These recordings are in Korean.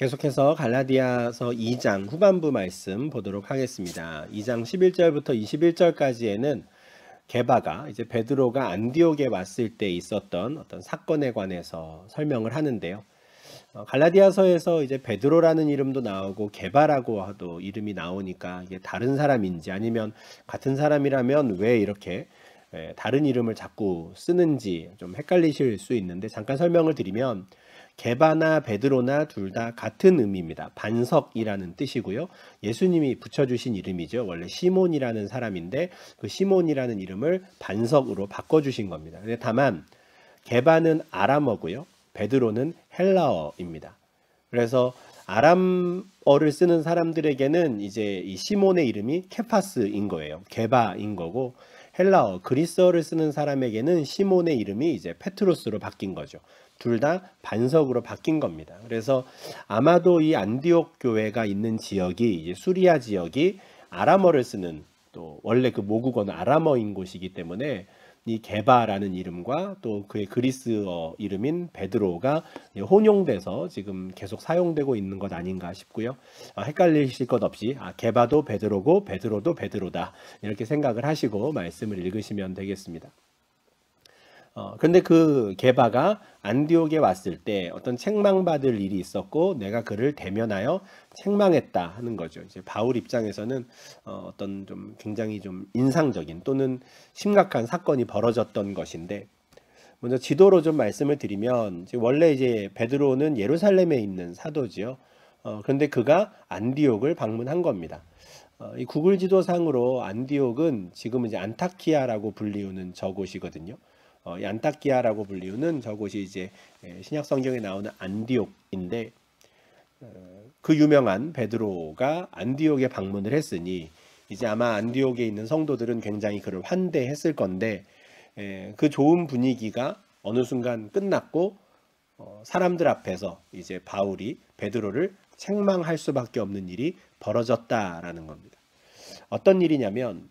계속해서 갈라디아서 2장 후반부 말씀 보도록 하겠습니다. 2장 11절부터 21절까지에는 게바가 이제 베드로가 안디옥에 왔을 때 있었던 어떤 사건에 관해서 설명을 하는데요. 갈라디아서에서 이제 베드로라는 이름도 나오고 게바라고 하도 이름이 나오니까 이게 다른 사람인지 아니면 같은 사람이라면 왜 이렇게 다른 이름을 자꾸 쓰는지 좀 헷갈리실 수 있는데, 잠깐 설명을 드리면 게바나 베드로나 둘 다 같은 의미입니다. 반석이라는 뜻이고요. 예수님이 붙여주신 이름이죠. 원래 시몬이라는 사람인데 그 시몬이라는 이름을 반석으로 바꿔주신 겁니다. 근데 다만 게바는 아람어고요. 베드로는 헬라어입니다. 그래서 아람어를 쓰는 사람들에게는 이제 이 시몬의 이름이 케파스인 거예요. 게바인 거고, 헬라어 그리스어를 쓰는 사람에게는 시몬의 이름이 이제 페트로스로 바뀐 거죠. 둘 다 반석으로 바뀐 겁니다. 그래서 아마도 이 안디옥 교회가 있는 지역이 이제 수리아 지역이 아람어를 쓰는, 또 원래 그 모국어는 아람어인 곳이기 때문에 이 게바라는 이름과 또 그의 그리스어 이름인 베드로가 혼용돼서 지금 계속 사용되고 있는 것 아닌가 싶고요. 헷갈리실 것 없이 게바도 베드로고 베드로도 베드로다, 이렇게 생각을 하시고 말씀을 읽으시면 되겠습니다. 근데 그 게바가 안디옥에 왔을 때 어떤 책망받을 일이 있었고 내가 그를 대면하여 책망했다 하는 거죠. 이제 바울 입장에서는 어떤 좀 굉장히 좀 인상적인 또는 심각한 사건이 벌어졌던 것인데, 먼저 지도로 좀 말씀을 드리면 원래 이제 베드로는 예루살렘에 있는 사도지요. 그런데 그가 안디옥을 방문한 겁니다. 이 구글 지도상으로 안디옥은 지금 이제 안타키아라고 불리우는 저곳이거든요. 이 안타키아라고 불리우는 저곳이 이제 신약 성경에 나오는 안디옥인데, 그 유명한 베드로가 안디옥에 방문을 했으니 이제 아마 안디옥에 있는 성도들은 굉장히 그를 환대했을 건데, 그 좋은 분위기가 어느 순간 끝났고 사람들 앞에서 이제 바울이 베드로를 책망할 수밖에 없는 일이 벌어졌다라는 겁니다. 어떤 일이냐면,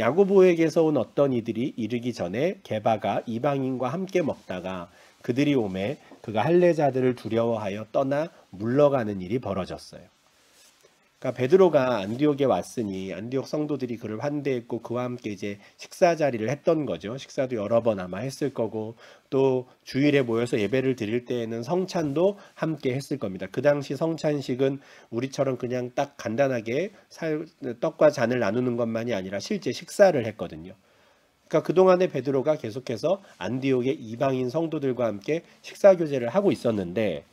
야고보에게서 온 어떤 이들이 이르기 전에 게바가 이방인과 함께 먹다가 그들이 오매 그가 할례자들을 두려워하여 떠나 물러가는 일이 벌어졌어요. 그러니까 베드로가 안디옥에 왔으니 안디옥 성도들이 그를 환대했고 그와 함께 이제 식사 자리를 했던 거죠. 식사도 여러 번 아마 했을 거고, 또 주일에 모여서 예배를 드릴 때에는 성찬도 함께 했을 겁니다. 그 당시 성찬식은 우리처럼 그냥 딱 간단하게 떡과 잔을 나누는 것만이 아니라 실제 식사를 했거든요. 그러니까 그동안에 베드로가 계속해서 안디옥의 이방인 성도들과 함께 식사 교제를 하고 있었는데,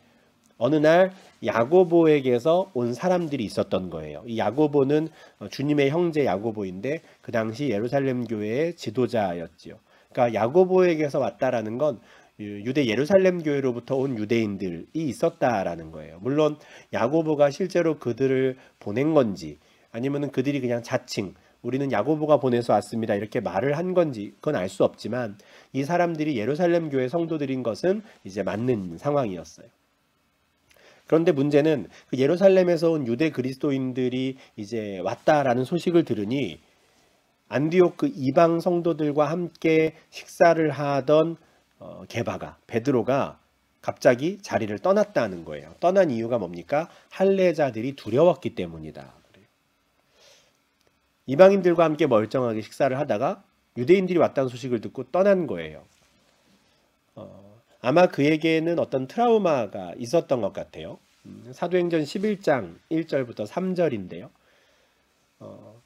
어느 날 야고보에게서 온 사람들이 있었던 거예요. 이 야고보는 주님의 형제 야고보인데 그 당시 예루살렘 교회의 지도자였지요. 그러니까 야고보에게서 왔다라는 건 유대 예루살렘 교회로부터 온 유대인들이 있었다라는 거예요. 물론 야고보가 실제로 그들을 보낸 건지 아니면은 그들이 그냥 자칭 우리는 야고보가 보내서 왔습니다 이렇게 말을 한 건지 그건 알 수 없지만, 이 사람들이 예루살렘 교회 성도들인 것은 이제 맞는 상황이었어요. 그런데 문제는 그 예루살렘에서 온 유대 그리스도인들이 이제 왔다라는 소식을 들으니 안디옥 그 이방 성도들과 함께 식사를 하던 게바가, 베드로가 갑자기 자리를 떠났다는 거예요. 떠난 이유가 뭡니까? 할례자들이 두려웠기 때문이다. 이방인들과 함께 멀쩡하게 식사를 하다가 유대인들이 왔다는 소식을 듣고 떠난 거예요. 아마 그에게는 어떤 트라우마가 있었던 것 같아요. 사도행전 11장 1절부터 3절인데요.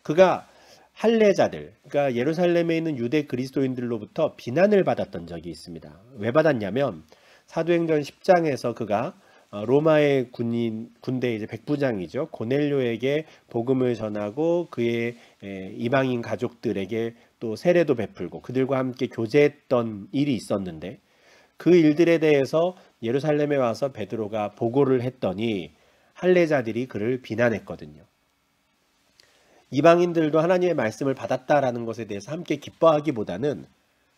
그가 할례자들, 그러니까 예루살렘에 있는 유대 그리스도인들로부터 비난을 받았던 적이 있습니다. 왜 받았냐면, 사도행전 10장에서 그가 로마의 군대 이제 백부장이죠. 고넬료에게 복음을 전하고 그의 이방인 가족들에게 또 세례도 베풀고 그들과 함께 교제했던 일이 있었는데, 그 일들에 대해서 예루살렘에 와서 베드로가 보고를 했더니 할례자들이 그를 비난했거든요. 이방인들도 하나님의 말씀을 받았다라는 것에 대해서 함께 기뻐하기보다는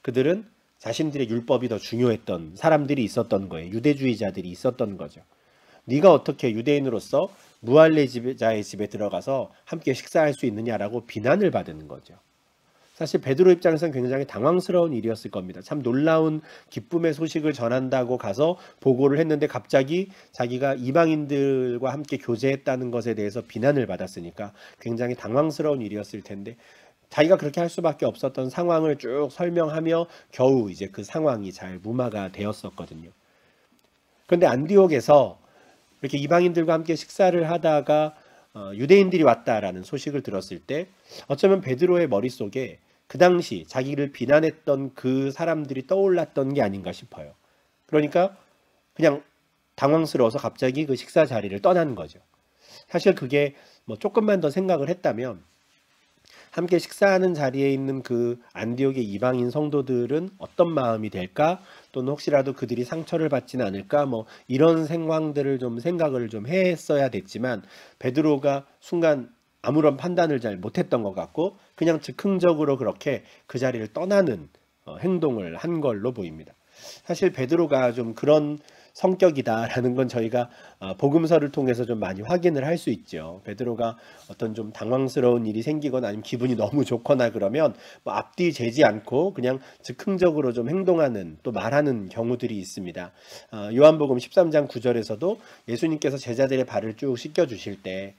그들은 자신들의 율법이 더 중요했던 사람들이 있었던 거예요. 유대주의자들이 있었던 거죠. 네가 어떻게 유대인으로서 무할례자의 집에 들어가서 함께 식사할 수 있느냐라고 비난을 받는 거죠. 사실 베드로 입장에서는 굉장히 당황스러운 일이었을 겁니다. 참 놀라운 기쁨의 소식을 전한다고 가서 보고를 했는데 갑자기 자기가 이방인들과 함께 교제했다는 것에 대해서 비난을 받았으니까 굉장히 당황스러운 일이었을 텐데, 자기가 그렇게 할 수밖에 없었던 상황을 쭉 설명하며 겨우 이제 그 상황이 잘 무마가 되었었거든요. 그런데 안디옥에서 이렇게 이방인들과 함께 식사를 하다가 유대인들이 왔다라는 소식을 들었을 때 어쩌면 베드로의 머릿속에 그 당시 자기를 비난했던 그 사람들이 떠올랐던 게 아닌가 싶어요. 그러니까 그냥 당황스러워서 갑자기 그 식사 자리를 떠난 거죠. 사실 그게 뭐 조금만 더 생각을 했다면 함께 식사하는 자리에 있는 그 안디옥의 이방인 성도들은 어떤 마음이 될까? 또는 혹시라도 그들이 상처를 받지는 않을까? 뭐 이런 상황들을 좀 생각을 좀 했어야 됐지만 베드로가 순간 아무런 판단을 잘 못했던 것 같고 그냥 즉흥적으로 그렇게 그 자리를 떠나는 행동을 한 걸로 보입니다. 사실 베드로가 좀 그런 성격이다라는 건 저희가 복음서를 통해서 좀 많이 확인을 할 수 있죠. 베드로가 어떤 좀 당황스러운 일이 생기거나 아니면 기분이 너무 좋거나 그러면 뭐 앞뒤 재지 않고 그냥 즉흥적으로 좀 행동하는 또 말하는 경우들이 있습니다. 요한복음 13장 9절에서도 예수님께서 제자들의 발을 쭉 씻겨 주실 때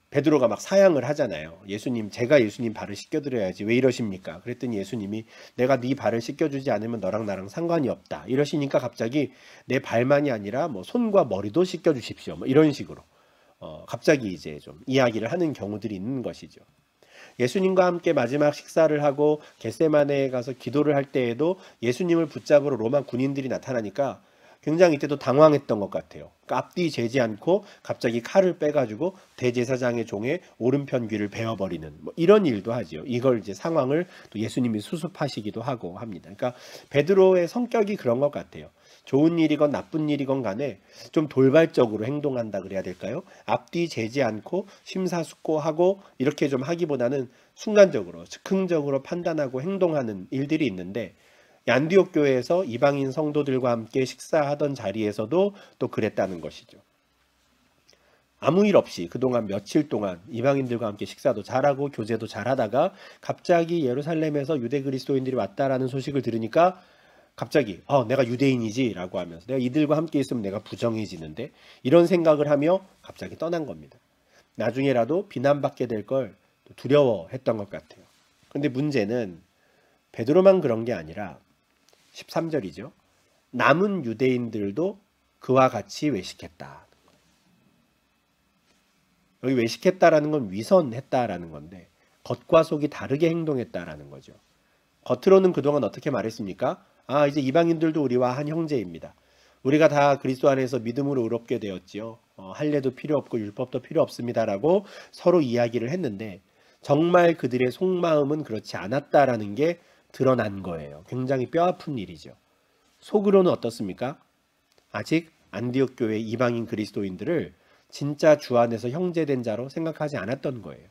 베드로가 막 사양을 하잖아요. 예수님, 제가 예수님 발을 씻겨드려야지 왜 이러십니까? 그랬더니 예수님이 내가 네 발을 씻겨주지 않으면 너랑 나랑 상관이 없다 이러시니까 갑자기 내 발만이 아니라 뭐 손과 머리도 씻겨주십시오 뭐 이런 식으로 갑자기 이제 좀 이야기를 하는 경우들이 있는 것이죠. 예수님과 함께 마지막 식사를 하고 겟세마네에 가서 기도를 할 때에도 예수님을 붙잡으러 로마 군인들이 나타나니까 굉장히 이때도 당황했던 것 같아요. 그러니까 앞뒤 재지 않고 갑자기 칼을 빼가지고 대제사장의 종의 오른편 귀를 베어버리는 뭐 이런 일도 하지요. 이걸 이제 상황을 또 예수님이 수습하시기도 하고 합니다. 그러니까 베드로의 성격이 그런 것 같아요. 좋은 일이건 나쁜 일이건 간에 좀 돌발적으로 행동한다 그래야 될까요? 앞뒤 재지 않고 심사숙고하고 이렇게 좀 하기보다는 순간적으로 즉흥적으로 판단하고 행동하는 일들이 있는데 안디옥 교회에서 이방인 성도들과 함께 식사하던 자리에서도 또 그랬다는 것이죠. 아무 일 없이 그동안 며칠 동안 이방인들과 함께 식사도 잘하고 교제도 잘하다가 갑자기 예루살렘에서 유대 그리스도인들이 왔다라는 소식을 들으니까 갑자기 내가 유대인이지 라고 하면서 내가 이들과 함께 있으면 내가 부정해지는데 이런 생각을 하며 갑자기 떠난 겁니다. 나중에라도 비난받게 될 걸 두려워했던 것 같아요. 그런데 문제는 베드로만 그런 게 아니라 13절이죠. 남은 유대인들도 그와 같이 외식했다. 여기 외식했다라는 건 위선했다라는 건데 겉과 속이 다르게 행동했다라는 거죠. 겉으로는 그동안 어떻게 말했습니까? 이제 이방인들도 우리와 한 형제입니다. 우리가 다 그리스도 안에서 믿음으로 의롭게 되었지요. 할례도 필요 없고 율법도 필요 없습니다라고 서로 이야기를 했는데 정말 그들의 속마음은 그렇지 않았다라는 게 드러난 거예요. 굉장히 뼈아픈 일이죠. 속으로는 어떻습니까? 아직 안디옥 교회 이방인 그리스도인들을 진짜 주 안에서 형제된 자로 생각하지 않았던 거예요.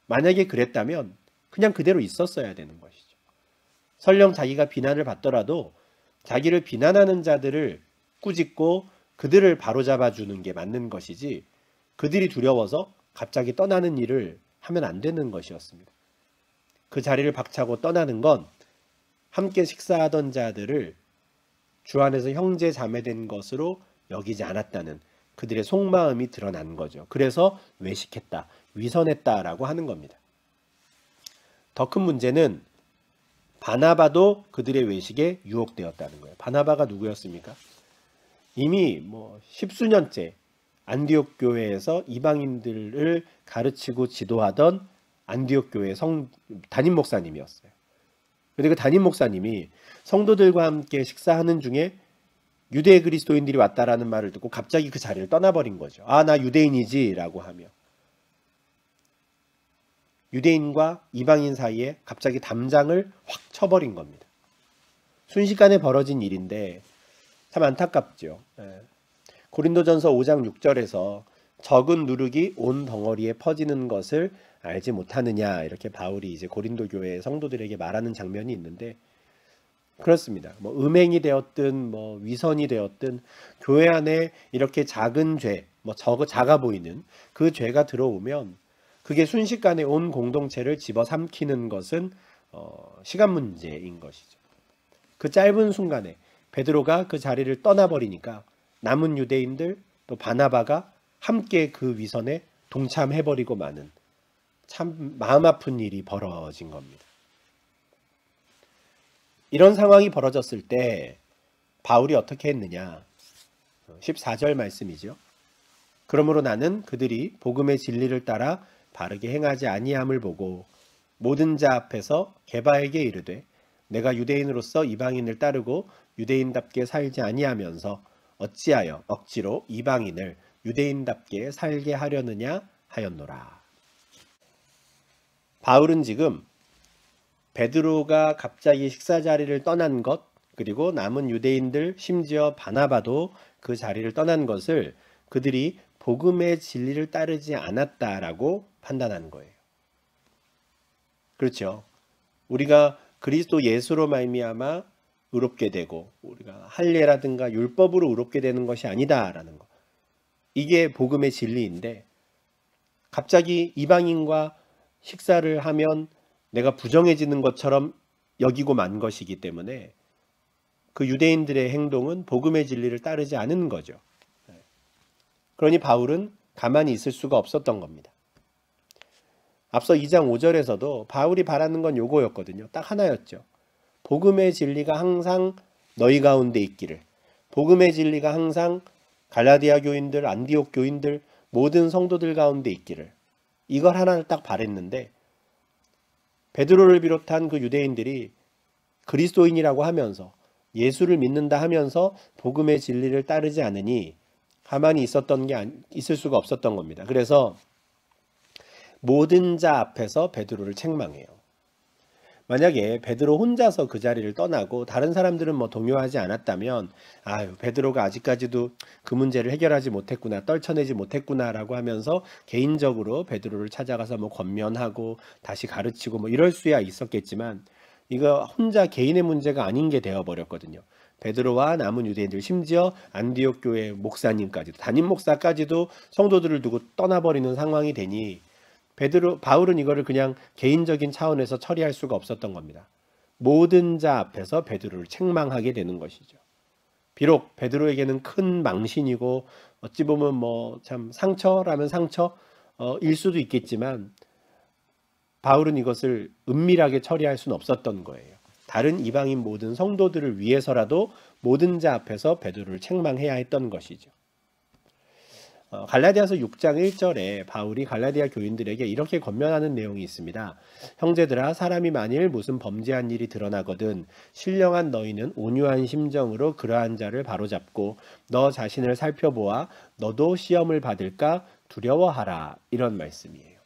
만약에 그랬다면 그냥 그대로 있었어야 되는 것이죠. 설령 자기가 비난을 받더라도 자기를 비난하는 자들을 꾸짖고 그들을 바로잡아 주는 게 맞는 것이지 그들이 두려워서 갑자기 떠나는 일을 하면 안 되는 것이었습니다. 그 자리를 박차고 떠나는 건 함께 식사하던 자들을 주 안에서 형제 자매된 것으로 여기지 않았다는 그들의 속마음이 드러난 거죠. 그래서 외식했다, 위선했다라고 하는 겁니다. 더 큰 문제는 바나바도 그들의 외식에 유혹되었다는 거예요. 바나바가 누구였습니까? 이미 뭐 십수년째 안디옥 교회에서 이방인들을 가르치고 지도하던 안디옥 교회 담임 목사님이었어요. 그런데 그 담임 목사님이 성도들과 함께 식사하는 중에 유대 그리스도인들이 왔다라는 말을 듣고 갑자기 그 자리를 떠나버린 거죠. 나 유대인이지 라고 하며 유대인과 이방인 사이에 갑자기 담장을 확 쳐버린 겁니다. 순식간에 벌어진 일인데 참 안타깝죠. 고린도전서 5장 6절에서 적은 누룩이 온 덩어리에 퍼지는 것을 알지 못하느냐 이렇게 바울이 이제 고린도 교회 성도들에게 말하는 장면이 있는데 그렇습니다. 뭐 음행이 되었든 뭐 위선이 되었든 교회 안에 이렇게 작은 죄, 뭐 작아 보이는 그 죄가 들어오면 그게 순식간에 온 공동체를 집어삼키는 것은 시간 문제인 것이죠. 그 짧은 순간에 베드로가 그 자리를 떠나버리니까 남은 유대인들 또 바나바가 함께 그 위선에 동참해버리고 마는 참 마음 아픈 일이 벌어진 겁니다. 이런 상황이 벌어졌을 때 바울이 어떻게 했느냐? 14절 말씀이죠. 그러므로 나는 그들이 복음의 진리를 따라 바르게 행하지 아니함을 보고 모든 자 앞에서 게바에게 이르되 내가 유대인으로서 이방인을 따르고 유대인답게 살지 아니하면서 어찌하여 억지로 이방인을 유대인답게 살게 하려느냐 하였노라. 바울은 지금 베드로가 갑자기 식사 자리를 떠난 것, 그리고 남은 유대인들 심지어 바나바도 그 자리를 떠난 것을 그들이 복음의 진리를 따르지 않았다라고 판단한 거예요. 그렇죠. 우리가 그리스도 예수로 말미암아 의롭게 되고 우리가 할례라든가 율법으로 의롭게 되는 것이 아니다라는 것. 이게 복음의 진리인데 갑자기 이방인과 식사를 하면 내가 부정해지는 것처럼 여기고 만 것이기 때문에 그 유대인들의 행동은 복음의 진리를 따르지 않은 거죠. 그러니 바울은 가만히 있을 수가 없었던 겁니다. 앞서 2장 5절에서도 바울이 바라는 건 요거였거든요. 딱 하나였죠. 복음의 진리가 항상 너희 가운데 있기를. 복음의 진리가 항상 갈라디아 교인들, 안디옥 교인들, 모든 성도들 가운데 있기를. 이걸 하나를 딱 바랬는데 베드로를 비롯한 그 유대인들이 그리스도인이라고 하면서 예수를 믿는다 하면서 복음의 진리를 따르지 않으니 가만히 있을 수가 없었던 겁니다. 그래서 모든 자 앞에서 베드로를 책망해요. 만약에 베드로 혼자서 그 자리를 떠나고 다른 사람들은 뭐 동요하지 않았다면 베드로가 아직까지도 그 문제를 해결하지 못했구나, 떨쳐내지 못했구나라고 하면서 개인적으로 베드로를 찾아가서 뭐 권면하고 다시 가르치고 뭐 이럴 수야 있었겠지만 이거 혼자 개인의 문제가 아닌 게 되어버렸거든요. 베드로와 남은 유대인들, 심지어 안디옥 교회 목사님까지, 담임 목사까지도 성도들을 두고 떠나버리는 상황이 되니 바울은 이거를 그냥 개인적인 차원에서 처리할 수가 없었던 겁니다. 모든 자 앞에서 베드로를 책망하게 되는 것이죠. 비록 베드로에게는 큰 망신이고 어찌 보면 뭐 참 상처라면 상처일 수도 있겠지만 바울은 이것을 은밀하게 처리할 수는 없었던 거예요. 다른 이방인 모든 성도들을 위해서라도 모든 자 앞에서 베드로를 책망해야 했던 것이죠. 갈라디아서 6장 1절에 바울이 갈라디아 교인들에게 이렇게 권면하는 내용이 있습니다. 형제들아, 사람이 만일 무슨 범죄한 일이 드러나거든 신령한 너희는 온유한 심정으로 그러한 자를 바로잡고 너 자신을 살펴보아 너도 시험을 받을까 두려워하라. 이런 말씀이에요.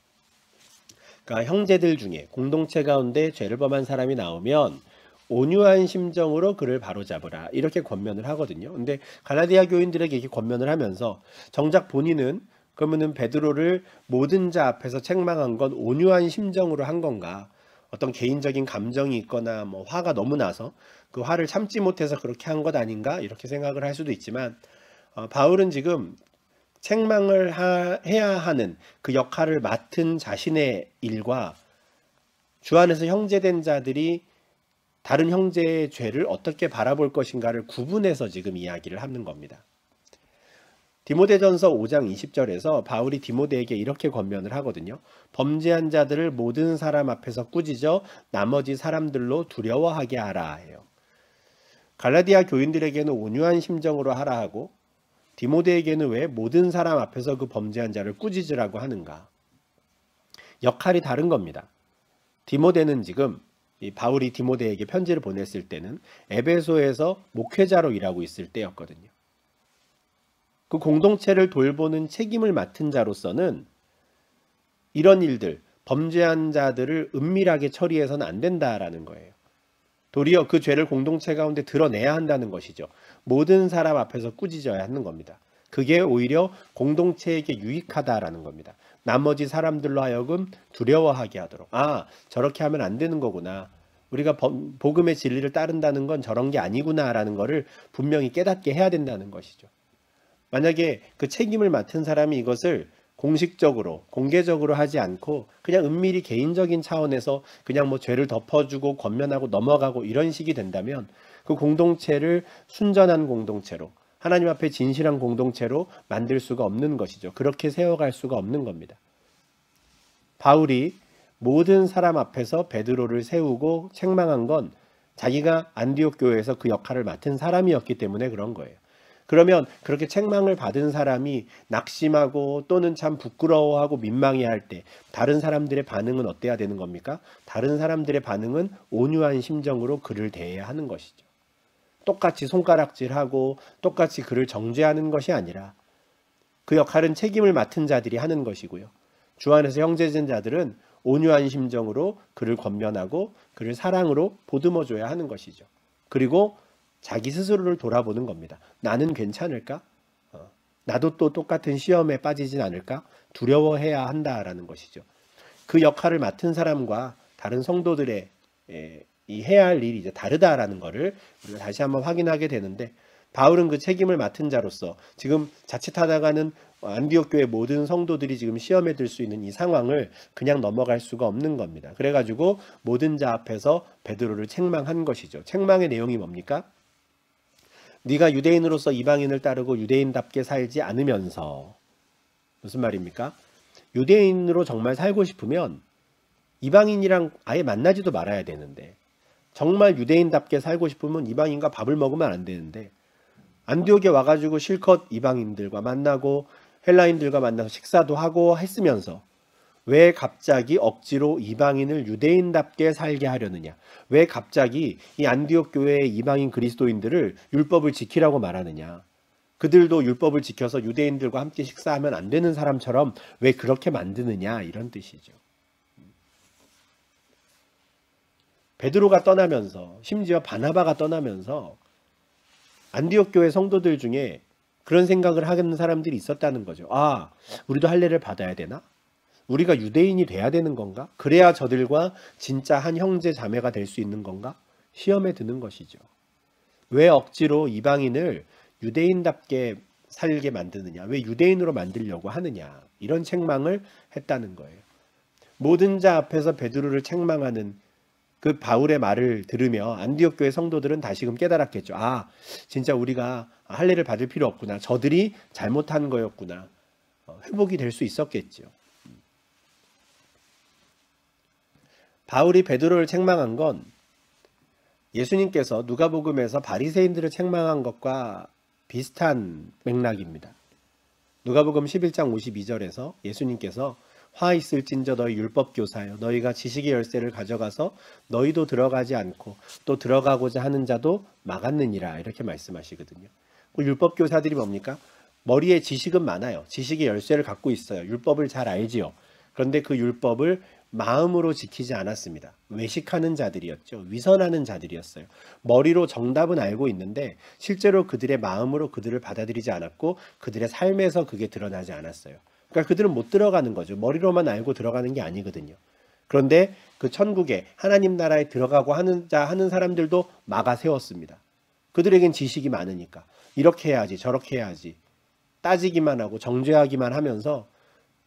그러니까 형제들 중에 공동체 가운데 죄를 범한 사람이 나오면 온유한 심정으로 그를 바로잡으라, 이렇게 권면을 하거든요. 근데 갈라디아 교인들에게 이렇게 권면을 하면서 정작 본인은 그러면은 베드로를 모든 자 앞에서 책망한 건 온유한 심정으로 한 건가, 어떤 개인적인 감정이 있거나 뭐 화가 너무 나서 그 화를 참지 못해서 그렇게 한 것 아닌가, 이렇게 생각을 할 수도 있지만 바울은 지금 책망을 해야 하는 그 역할을 맡은 자신의 일과 주 안에서 형제된 자들이 다른 형제의 죄를 어떻게 바라볼 것인가를 구분해서 지금 이야기를 하는 겁니다. 디모데전서 5장 20절에서 바울이 디모데에게 이렇게 권면을 하거든요. 범죄한 자들을 모든 사람 앞에서 꾸짖어 나머지 사람들로 두려워하게 하라 해요. 갈라디아 교인들에게는 온유한 심정으로 하라 하고 디모데에게는 왜 모든 사람 앞에서 그 범죄한 자를 꾸짖으라고 하는가? 역할이 다른 겁니다. 디모데는 지금 바울이 디모데에게 편지를 보냈을 때는 에베소에서 목회자로 일하고 있을 때였거든요. 그 공동체를 돌보는 책임을 맡은 자로서는 이런 일들, 범죄한 자들을 은밀하게 처리해서는 안 된다라는 거예요. 도리어 그 죄를 공동체 가운데 드러내야 한다는 것이죠. 모든 사람 앞에서 꾸짖어야 하는 겁니다. 그게 오히려 공동체에게 유익하다라는 겁니다. 나머지 사람들로 하여금 두려워하게 하도록, 저렇게 하면 안 되는 거구나, 우리가 복음의 진리를 따른다는 건 저런 게 아니구나라는 거를 분명히 깨닫게 해야 된다는 것이죠. 만약에 그 책임을 맡은 사람이 이것을 공식적으로 공개적으로 하지 않고 그냥 은밀히 개인적인 차원에서 그냥 뭐 죄를 덮어주고 권면하고 넘어가고 이런 식이 된다면 그 공동체를 순전한 공동체로 하나님 앞에 진실한 공동체로 만들 수가 없는 것이죠. 그렇게 세워갈 수가 없는 겁니다. 바울이 모든 사람 앞에서 베드로를 세우고 책망한 건 자기가 안디옥 교회에서 그 역할을 맡은 사람이었기 때문에 그런 거예요. 그러면 그렇게 책망을 받은 사람이 낙심하고 또는 참 부끄러워하고 민망해할 때 다른 사람들의 반응은 어때야 되는 겁니까? 다른 사람들의 반응은 온유한 심정으로 그를 대해야 하는 것이죠. 똑같이 손가락질하고 똑같이 그를 정죄하는 것이 아니라 그 역할은 책임을 맡은 자들이 하는 것이고요. 주 안에서 형제된 자들은 온유한 심정으로 그를 권면하고 그를 사랑으로 보듬어줘야 하는 것이죠. 그리고 자기 스스로를 돌아보는 겁니다. 나는 괜찮을까? 나도 또 똑같은 시험에 빠지진 않을까? 두려워해야 한다라는 것이죠. 그 역할을 맡은 사람과 다른 성도들의 이 해야 할 일이 이제 다르다라는 것을 우리가 다시 한번 확인하게 되는데, 바울은 그 책임을 맡은 자로서 지금 자칫하다가는 안디옥 교회 모든 성도들이 지금 시험에 들 수 있는 이 상황을 그냥 넘어갈 수가 없는 겁니다. 그래가지고 모든 자 앞에서 베드로를 책망한 것이죠. 책망의 내용이 뭡니까? 네가 유대인으로서 이방인을 따르고 유대인답게 살지 않으면서, 무슨 말입니까? 유대인으로 정말 살고 싶으면 이방인이랑 아예 만나지도 말아야 되는데, 정말 유대인답게 살고 싶으면 이방인과 밥을 먹으면 안 되는데, 안디옥에 와가지고 실컷 이방인들과 만나고 헬라인들과 만나서 식사도 하고 했으면서 왜 갑자기 억지로 이방인을 유대인답게 살게 하려느냐? 왜 갑자기 이 안디옥 교회의 이방인 그리스도인들을 율법을 지키라고 말하느냐? 그들도 율법을 지켜서 유대인들과 함께 식사하면 안 되는 사람처럼 왜 그렇게 만드느냐? 이런 뜻이죠. 베드로가 떠나면서, 심지어 바나바가 떠나면서 안디옥 교회 성도들 중에 그런 생각을 하는 사람들이 있었다는 거죠. 아, 우리도 할례를 받아야 되나? 우리가 유대인이 돼야 되는 건가? 그래야 저들과 진짜 한 형제 자매가 될 수 있는 건가? 시험에 드는 것이죠. 왜 억지로 이방인을 유대인답게 살게 만드느냐? 왜 유대인으로 만들려고 하느냐? 이런 책망을 했다는 거예요. 모든 자 앞에서 베드로를 책망하는 그 바울의 말을 들으며 안디옥 교회 성도들은 다시금 깨달았겠죠. 아, 진짜 우리가 할례를 받을 필요 없구나. 저들이 잘못한 거였구나. 회복이 될 수 있었겠죠. 바울이 베드로를 책망한 건 예수님께서 누가복음에서 바리새인들을 책망한 것과 비슷한 맥락입니다. 누가복음 11장 52절에서 예수님께서 화 있을진저 너희 율법교사여, 너희가 지식의 열쇠를 가져가서 너희도 들어가지 않고 또 들어가고자 하는 자도 막았느니라, 이렇게 말씀하시거든요. 그 율법교사들이 뭡니까? 머리에 지식은 많아요. 지식의 열쇠를 갖고 있어요. 율법을 잘 알지요. 그런데 그 율법을 마음으로 지키지 않았습니다. 외식하는 자들이었죠. 위선하는 자들이었어요. 머리로 정답은 알고 있는데 실제로 그들의 마음으로 그들을 받아들이지 않았고 그들의 삶에서 그게 드러나지 않았어요. 그러니까 그들은 못 들어가는 거죠. 머리로만 알고 들어가는 게 아니거든요. 그런데 그 천국에 하나님 나라에 들어가고 하는 사람들도 막아 세웠습니다. 그들에겐 지식이 많으니까 이렇게 해야지 저렇게 해야지 따지기만 하고 정죄하기만 하면서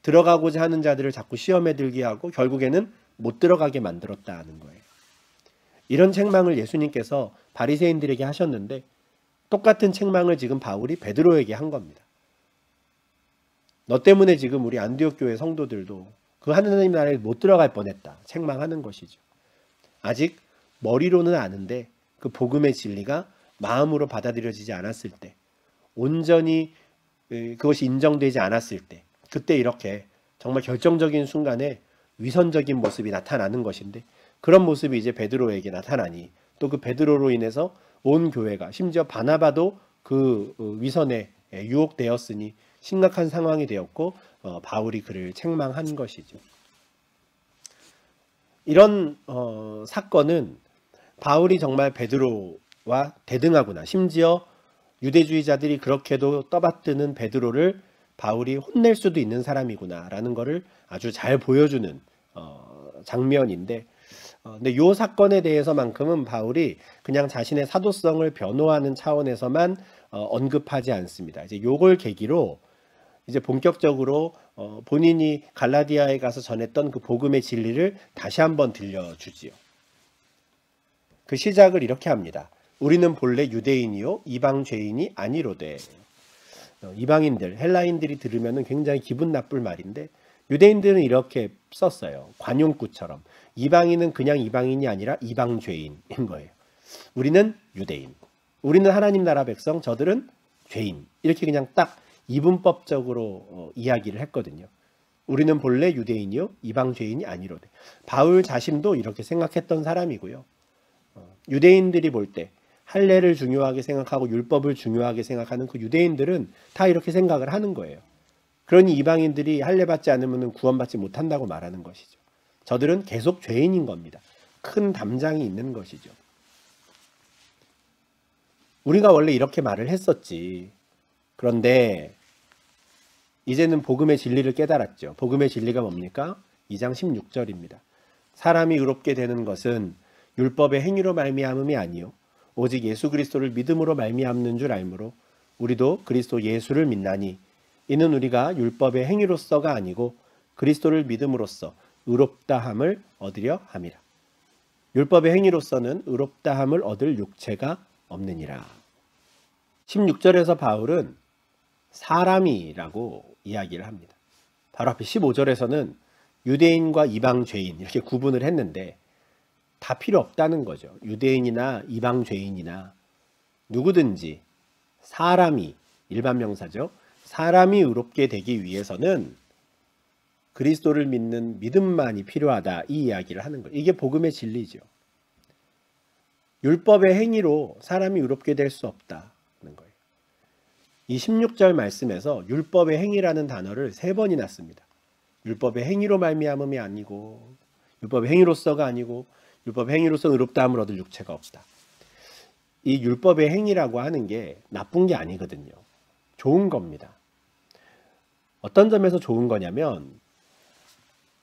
들어가고자 하는 자들을 자꾸 시험에 들게 하고 결국에는 못 들어가게 만들었다는 거예요. 이런 책망을 예수님께서 바리새인들에게 하셨는데 똑같은 책망을 지금 바울이 베드로에게 한 겁니다. 너 때문에 지금 우리 안디옥 교회 성도들도 그 하나님 나라에 못 들어갈 뻔했다. 책망하는 것이죠. 아직 머리로는 아는데 그 복음의 진리가 마음으로 받아들여지지 않았을 때, 온전히 그것이 인정되지 않았을 때, 그때 이렇게 정말 결정적인 순간에 위선적인 모습이 나타나는 것인데, 그런 모습이 이제 베드로에게 나타나니 또 그 베드로로 인해서 온 교회가, 심지어 바나바도 그 위선에 유혹되었으니 심각한 상황이 되었고 바울이 그를 책망한 것이죠. 이런 사건은 바울이 정말 베드로와 대등하구나, 심지어 유대주의자들이 그렇게도 떠받드는 베드로를 바울이 혼낼 수도 있는 사람이구나 라는 것을 아주 잘 보여주는 장면인데, 근데 이 사건에 대해서만큼은 바울이 그냥 자신의 사도성을 변호하는 차원에서만 언급하지 않습니다. 이제 요걸 계기로 이제 본격적으로 본인이 갈라디아에 가서 전했던 그 복음의 진리를 다시 한번 들려주지요. 그 시작을 이렇게 합니다. 우리는 본래 유대인이요 이방 죄인이 아니로되. 이방인들, 헬라인들이 들으면 굉장히 기분 나쁠 말인데 유대인들은 이렇게 썼어요. 관용구처럼. 이방인은 그냥 이방인이 아니라 이방 죄인인 거예요. 우리는 유대인, 우리는 하나님 나라 백성, 저들은 죄인. 이렇게 그냥 딱 이분법적으로 이야기를 했거든요. 우리는 본래 유대인이요 이방 죄인이 아니로되. 바울 자신도 이렇게 생각했던 사람이고요. 유대인들이 볼 때 할례를 중요하게 생각하고 율법을 중요하게 생각하는 그 유대인들은 다 이렇게 생각을 하는 거예요. 그러니 이방인들이 할례 받지 않으면 구원받지 못한다고 말하는 것이죠. 저들은 계속 죄인인 겁니다. 큰 담장이 있는 것이죠. 우리가 원래 이렇게 말을 했었지. 그런데 이제는 복음의 진리를 깨달았죠. 복음의 진리가 뭡니까? 2장 16절입니다. 사람이 의롭게 되는 것은 율법의 행위로 말미암음이 아니요 오직 예수 그리스도를 믿음으로 말미암는 줄 알므로 우리도 그리스도 예수를 믿나니 이는 우리가 율법의 행위로서가 아니고 그리스도를 믿음으로써 의롭다함을 얻으려 함이라. 율법의 행위로서는 의롭다함을 얻을 육체가 없느니라. 16절에서 바울은 사람이라고 이야기를 합니다. 바로 앞에 15절에서는 유대인과 이방 죄인 이렇게 구분을 했는데 다 필요 없다는 거죠. 유대인이나 이방 죄인이나 누구든지 사람이, 일반 명사죠. 사람이 의롭게 되기 위해서는 그리스도를 믿는 믿음만이 필요하다, 이 이야기를 하는 거예요. 이게 복음의 진리죠. 율법의 행위로 사람이 의롭게 될 수 없다는 거예요. 이 16절 말씀에서 율법의 행위라는 단어를 3번이나 씁니다. 율법의 행위로 말미암음이 아니고, 율법의 행위로서가 아니고, 율법의 행위로서 의롭다함을 얻을 육체가 없다. 이 율법의 행위라고 하는 게 나쁜 게 아니거든요. 좋은 겁니다. 어떤 점에서 좋은 거냐면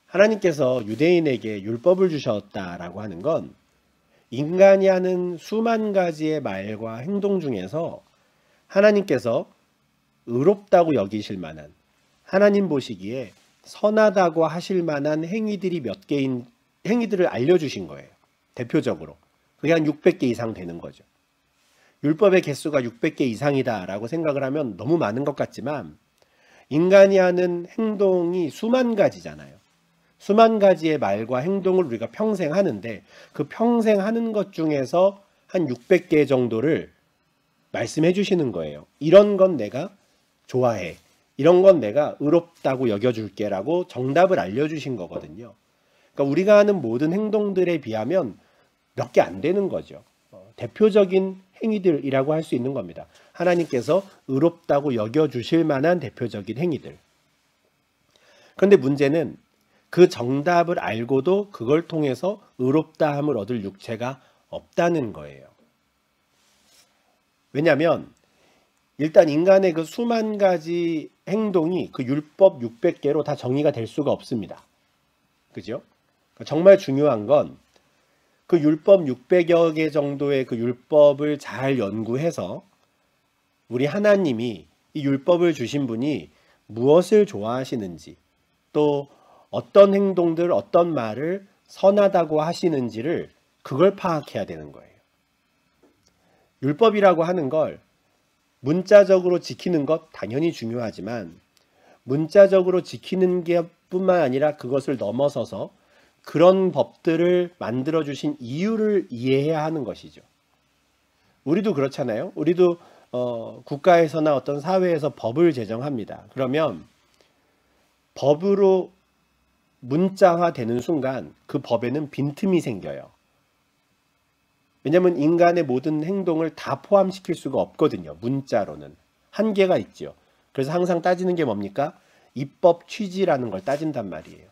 하나님께서 유대인에게 율법을 주셨다라고 하는 건 인간이 하는 수만 가지의 말과 행동 중에서 하나님께서 의롭다고 여기실 만한, 하나님 보시기에 선하다고 하실 만한 행위들이 몇 개인 행위들을 알려주신 거예요. 대표적으로. 그게 한 600개 이상 되는 거죠. 율법의 개수가 600개 이상이다 라고 생각을 하면 너무 많은 것 같지만 인간이 하는 행동이 수만 가지잖아요. 수만 가지의 말과 행동을 우리가 평생 하는데 그 평생 하는 것 중에서 한 600개 정도를 말씀해 주시는 거예요. 이런 건 내가 좋아해. 이런 건 내가 의롭다고 여겨줄게 라고 정답을 알려주신 거거든요. 그러니까 우리가 하는 모든 행동들에 비하면 몇 개 안 되는 거죠. 대표적인 행위들이라고 할 수 있는 겁니다. 하나님께서 의롭다고 여겨주실 만한 대표적인 행위들. 그런데 문제는 그 정답을 알고도 그걸 통해서 의롭다함을 얻을 육체가 없다는 거예요. 왜냐하면 일단 인간의 그 수만 가지 행동이 그 율법 600개로 다 정의가 될 수가 없습니다. 그죠? 정말 중요한 건 그 율법 600여 개 정도의 그 율법을 잘 연구해서 우리 하나님이 이 율법을 주신 분이 무엇을 좋아하시는지 또 어떤 행동들, 어떤 말을 선하다고 하시는지를 그걸 파악해야 되는 거예요. 율법이라고 하는 걸 문자적으로 지키는 것 당연히 중요하지만 문자적으로 지키는 게 뿐만 아니라 그것을 넘어서서 그런 법들을 만들어주신 이유를 이해해야 하는 것이죠. 우리도 그렇잖아요. 우리도 국가에서나 어떤 사회에서 법을 제정합니다. 그러면 법으로 문자화되는 순간 그 법에는 빈틈이 생겨요. 왜냐하면 인간의 모든 행동을 다 포함시킬 수가 없거든요. 문자로는. 한계가 있죠. 그래서 항상 따지는 게 뭡니까? 입법 취지라는 걸 따진단 말이에요.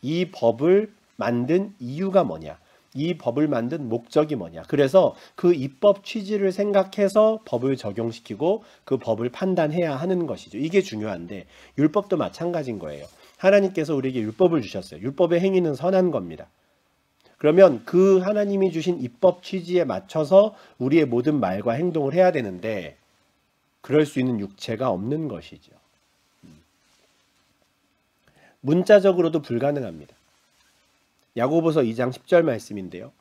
이 법을 만든 이유가 뭐냐? 이 법을 만든 목적이 뭐냐? 그래서 그 입법 취지를 생각해서 법을 적용시키고 그 법을 판단해야 하는 것이죠. 이게 중요한데 율법도 마찬가지인 거예요. 하나님께서 우리에게 율법을 주셨어요. 율법의 행위는 선한 겁니다. 그러면 그 하나님이 주신 입법 취지에 맞춰서 우리의 모든 말과 행동을 해야 되는데 그럴 수 있는 육체가 없는 것이죠. 문자적으로도 불가능합니다. 야고보서 2장 10절 말씀인데요.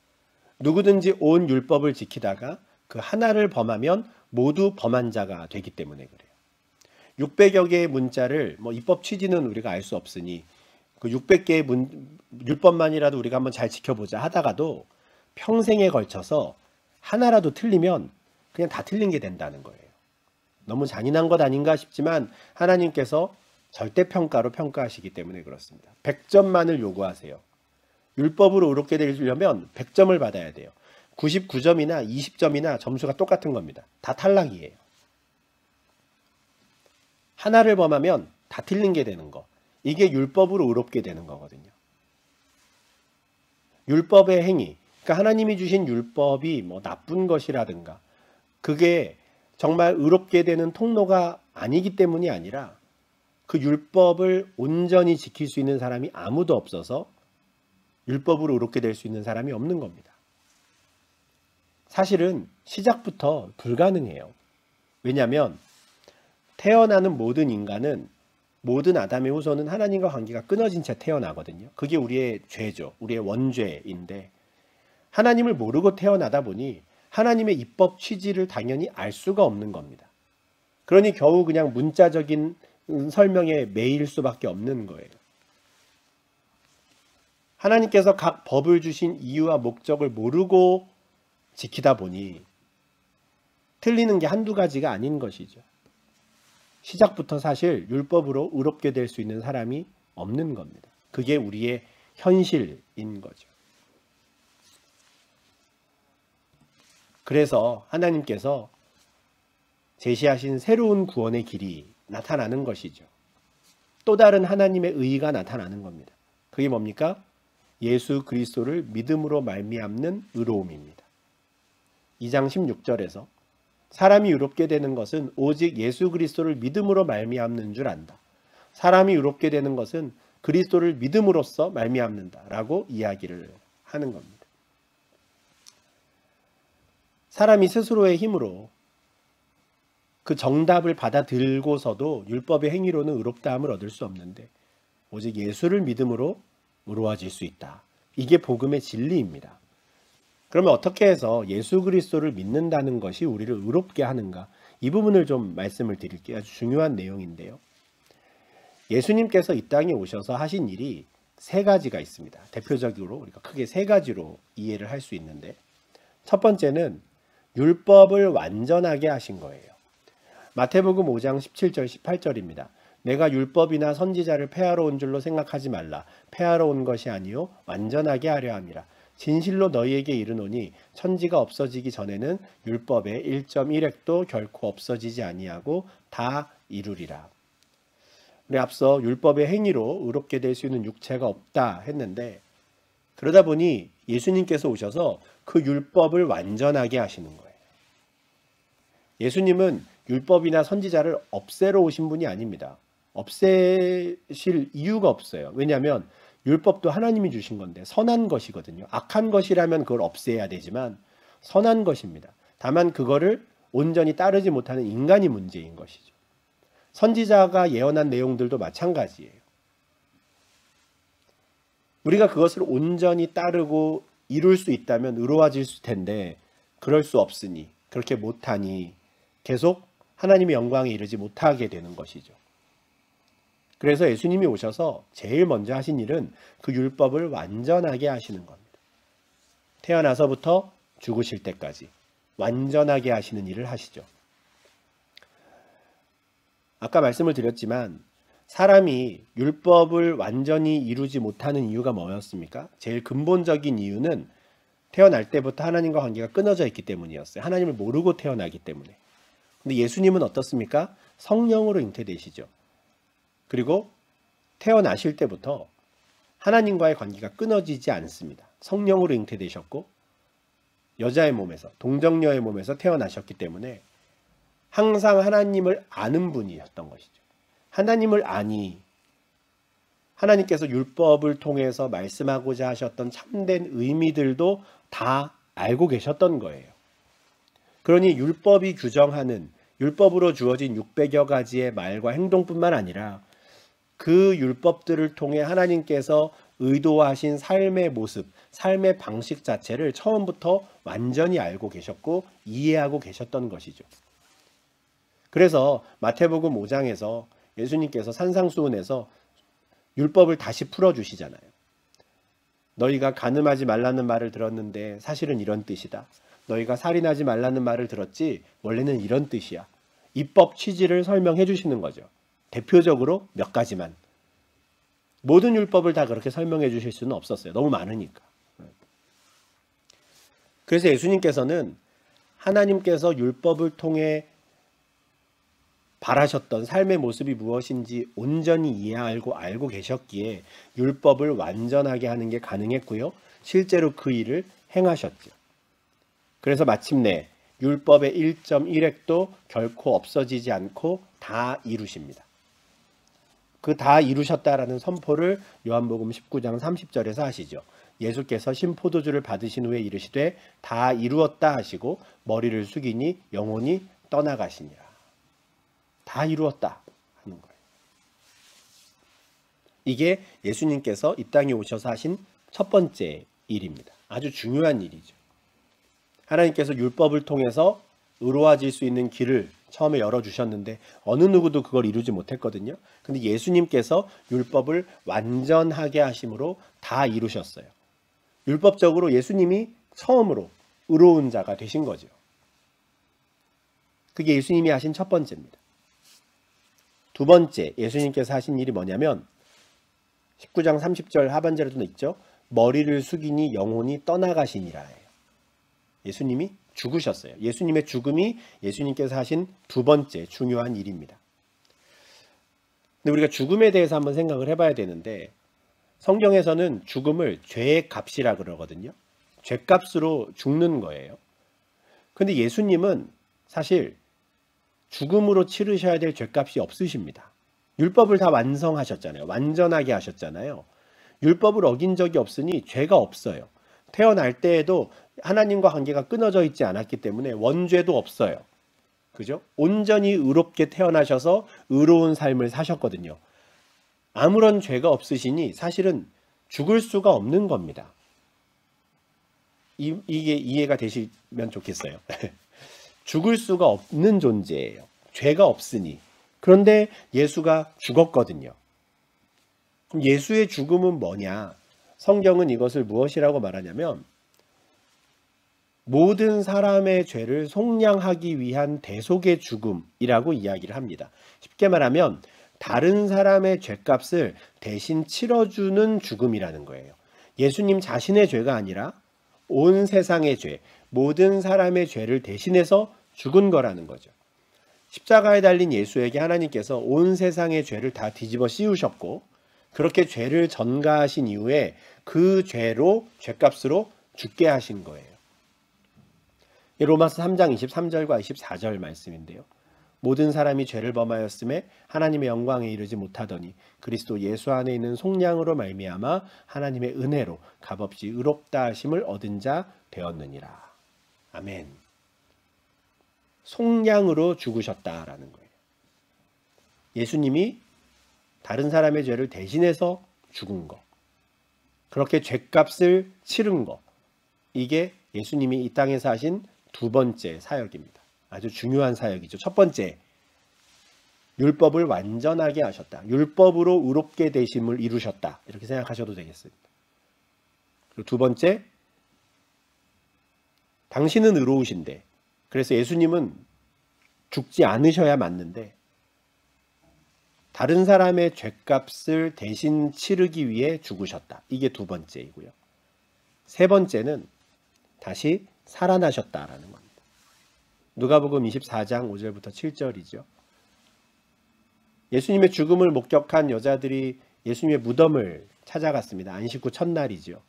누구든지 온 율법을 지키다가 그 하나를 범하면 모두 범한 자가 되기 때문에 그래요. 600여 개의 문자를 입법 취지는 우리가 알 수 없으니 그 600개의 율법만이라도 우리가 한번 잘 지켜보자 하다가도 평생에 걸쳐서 하나라도 틀리면 그냥 다 틀린 게 된다는 거예요. 너무 잔인한 것 아닌가 싶지만 하나님께서 절대평가로 평가하시기 때문에 그렇습니다. 100점만을 요구하세요. 율법으로 의롭게 되려면 100점을 받아야 돼요. 99점이나 20점이나 점수가 똑같은 겁니다. 다 탈락이에요. 하나를 범하면 다 틀린 게 되는 거. 이게 율법으로 의롭게 되는 거거든요. 율법의 행위, 그러니까 하나님이 주신 율법이 나쁜 것이라든가 그게 정말 의롭게 되는 통로가 아니기 때문이 아니라 그 율법을 온전히 지킬 수 있는 사람이 아무도 없어서 율법으로 의롭게 될 수 있는 사람이 없는 겁니다. 사실은 시작부터 불가능해요. 왜냐하면 태어나는 모든 인간은, 모든 아담의 후손은 하나님과 관계가 끊어진 채 태어나거든요. 그게 우리의 죄죠. 우리의 원죄인데 하나님을 모르고 태어나다 보니 하나님의 입법 취지를 당연히 알 수가 없는 겁니다. 그러니 겨우 그냥 문자적인 설명에 매일 수밖에 없는 거예요. 하나님께서 각 법을 주신 이유와 목적을 모르고 지키다 보니 틀리는 게 한두 가지가 아닌 것이죠. 시작부터 사실 율법으로 의롭게 될 수 있는 사람이 없는 겁니다. 그게 우리의 현실인 거죠. 그래서 하나님께서 제시하신 새로운 구원의 길이 나타나는 것이죠. 또 다른 하나님의 의가 나타나는 겁니다. 그게 뭡니까? 예수 그리스도를 믿음으로 말미암는 의로움입니다. 2장 16절에서 사람이 의롭게 되는 것은 오직 예수 그리스도를 믿음으로 말미암는 줄 안다. 사람이 의롭게 되는 것은 그리스도를 믿음으로써 말미암는다 라고 이야기를 하는 겁니다. 사람이 스스로의 힘으로 그 정답을 받아들고서도 율법의 행위로는 의롭다함을 얻을 수 없는데 오직 예수를 믿음으로 의로워질 수 있다. 이게 복음의 진리입니다. 그러면 어떻게 해서 예수 그리스도를 믿는다는 것이 우리를 의롭게 하는가? 이 부분을 좀 말씀을 드릴게요. 아주 중요한 내용인데요. 예수님께서 이 땅에 오셔서 하신 일이 세 가지가 있습니다. 대표적으로 우리가 크게 세 가지로 이해를 할 수 있는데 첫 번째는 율법을 완전하게 하신 거예요. 마태복음 5장 17절 18절입니다. 내가 율법이나 선지자를 폐하러 온 줄로 생각하지 말라. 폐하러 온 것이 아니요 완전하게 하려 함이라. 진실로 너희에게 이르노니 천지가 없어지기 전에는 율법의 1.1획도 결코 없어지지 아니하고 다 이루리라. 우리 앞서 율법의 행위로 의롭게 될 수 있는 육체가 없다 했는데 그러다 보니 예수님께서 오셔서 그 율법을 완전하게 하시는 거예요. 예수님은 율법이나 선지자를 없애러 오신 분이 아닙니다. 없애실 이유가 없어요. 왜냐하면 율법도 하나님이 주신 건데 선한 것이거든요. 악한 것이라면 그걸 없애야 되지만 선한 것입니다. 다만 그거를 온전히 따르지 못하는 인간이 문제인 것이죠. 선지자가 예언한 내용들도 마찬가지예요. 우리가 그것을 온전히 따르고 이룰 수 있다면 의로워질 텐데 그럴 수 없으니 그렇게 못하니 계속 하나님의 영광에 이르지 못하게 되는 것이죠. 그래서 예수님이 오셔서 제일 먼저 하신 일은 그 율법을 완전하게 하시는 겁니다. 태어나서부터 죽으실 때까지 완전하게 하시는 일을 하시죠. 아까 말씀을 드렸지만 사람이 율법을 완전히 이루지 못하는 이유가 뭐였습니까? 제일 근본적인 이유는 태어날 때부터 하나님과 관계가 끊어져 있기 때문이었어요. 하나님을 모르고 태어나기 때문에. 근데 예수님은 어떻습니까? 성령으로 잉태되시죠. 그리고 태어나실 때부터 하나님과의 관계가 끊어지지 않습니다. 성령으로 잉태되셨고 여자의 몸에서, 동정녀의 몸에서 태어나셨기 때문에 항상 하나님을 아는 분이었던 것이죠. 하나님을 아니 하나님께서 율법을 통해서 말씀하고자 하셨던 참된 의미들도 다 알고 계셨던 거예요. 그러니 율법이 규정하는 율법으로 주어진 600여 가지의 말과 행동뿐만 아니라 그 율법들을 통해 하나님께서 의도하신 삶의 모습, 삶의 방식 자체를 처음부터 완전히 알고 계셨고 이해하고 계셨던 것이죠. 그래서 마태복음 5장에서 예수님께서 산상수훈에서 율법을 다시 풀어주시잖아요. 너희가 간음하지 말라는 말을 들었는데 사실은 이런 뜻이다. 너희가 살인하지 말라는 말을 들었지 원래는 이런 뜻이야. 입법 취지를 설명해 주시는 거죠. 대표적으로 몇 가지만. 모든 율법을 다 그렇게 설명해 주실 수는 없었어요. 너무 많으니까. 그래서 예수님께서는 하나님께서 율법을 통해 바라셨던 삶의 모습이 무엇인지 온전히 알고 계셨기에 율법을 완전하게 하는 게 가능했고요. 실제로 그 일을 행하셨죠. 그래서 마침내 율법의 1.1획도 결코 없어지지 않고 다 이루십니다. 그 다 이루셨다라는 선포를 요한복음 19장 30절에서 하시죠. 예수께서 신포도주를 받으신 후에 이르시되 다 이루었다 하시고 머리를 숙이니 영혼이 떠나가시니라. 다 이루었다 하는 거예요. 이게 예수님께서 이 땅에 오셔서 하신 첫 번째 일입니다. 아주 중요한 일이죠. 하나님께서 율법을 통해서 의로워질 수 있는 길을 처음에 열어주셨는데 어느 누구도 그걸 이루지 못했거든요. 근데 예수님께서 율법을 완전하게 하심으로 다 이루셨어요. 율법적으로 예수님이 처음으로 의로운 자가 되신 거죠. 그게 예수님이 하신 첫 번째입니다. 두 번째, 예수님께서 하신 일이 뭐냐면 19장 30절 하반절에도 있죠. 머리를 숙이니 영혼이 떠나가시니라 해요. 예수님이 죽으셨어요. 예수님의 죽음이 예수님께서 하신 두 번째 중요한 일입니다. 근데 우리가 죽음에 대해서 한번 생각을 해봐야 되는데 성경에서는 죽음을 죄의 값이라 그러거든요. 죄값으로 죽는 거예요. 근데 예수님은 사실 죽음으로 치르셔야 될 죄값이 없으십니다. 율법을 다 완성하셨잖아요. 완전하게 하셨잖아요. 율법을 어긴 적이 없으니 죄가 없어요. 태어날 때에도 하나님과 관계가 끊어져 있지 않았기 때문에 원죄도 없어요. 그죠? 온전히 의롭게 태어나셔서 의로운 삶을 사셨거든요. 아무런 죄가 없으시니 사실은 죽을 수가 없는 겁니다. 이게 이해가 되시면 좋겠어요. 죽을 수가 없는 존재예요. 죄가 없으니. 그런데 예수가 죽었거든요. 그럼 예수의 죽음은 뭐냐? 성경은 이것을 무엇이라고 말하냐면 모든 사람의 죄를 속량하기 위한 대속의 죽음이라고 이야기를 합니다. 쉽게 말하면 다른 사람의 죄값을 대신 치러주는 죽음이라는 거예요. 예수님 자신의 죄가 아니라 온 세상의 죄, 모든 사람의 죄를 대신해서 죽은 거라는 거죠. 십자가에 달린 예수에게 하나님께서 온 세상의 죄를 다 뒤집어 씌우셨고 그렇게 죄를 전가하신 이후에 그 죄로 죄값으로 죽게 하신 거예요. 로마서 3장 23절과 24절 말씀인데요. 모든 사람이 죄를 범하였음에 하나님의 영광에 이르지 못하더니 그리스도 예수 안에 있는 속량으로 말미암아 하나님의 은혜로 값없이 의롭다 하심을 얻은 자 되었느니라. 아멘. 속량으로 죽으셨다라는 거예요. 예수님이 다른 사람의 죄를 대신해서 죽은 거. 그렇게 죄값을 치른 거. 이게 예수님이 이 땅에서 하신 두 번째 사역입니다. 아주 중요한 사역이죠. 첫 번째, 율법을 완전하게 하셨다. 율법으로 의롭게 되심을 이루셨다. 이렇게 생각하셔도 되겠습니다. 그리고 두 번째, 당신은 의로우신데 그래서 예수님은 죽지 않으셔야 맞는데 다른 사람의 죄값을 대신 치르기 위해 죽으셨다. 이게 두 번째이고요. 세 번째는 다시 살아나셨다라는 겁니다. 누가복음 24장 5절부터 7절이죠. 예수님의 죽음을 목격한 여자들이 예수님의 무덤을 찾아갔습니다. 안식 후 첫날이죠.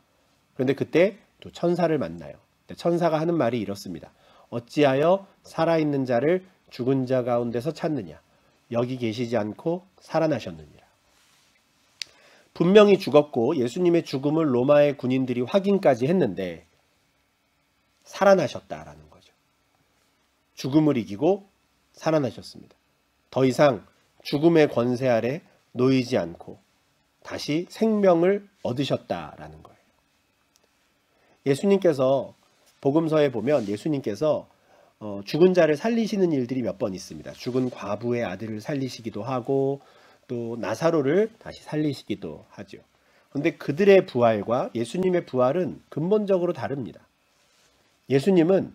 그런데 그때 또 천사를 만나요. 천사가 하는 말이 이렇습니다. 어찌하여 살아있는 자를 죽은 자 가운데서 찾느냐. 여기 계시지 않고 살아나셨느니라. 분명히 죽었고 예수님의 죽음을 로마의 군인들이 확인까지 했는데 살아나셨다라는 거죠. 죽음을 이기고 살아나셨습니다. 더 이상 죽음의 권세 아래 놓이지 않고 다시 생명을 얻으셨다라는 거예요. 예수님께서 복음서에 보면 예수님께서 죽은 자를 살리시는 일들이 몇 번 있습니다. 죽은 과부의 아들을 살리시기도 하고 또 나사로를 다시 살리시기도 하죠. 그런데 그들의 부활과 예수님의 부활은 근본적으로 다릅니다. 예수님은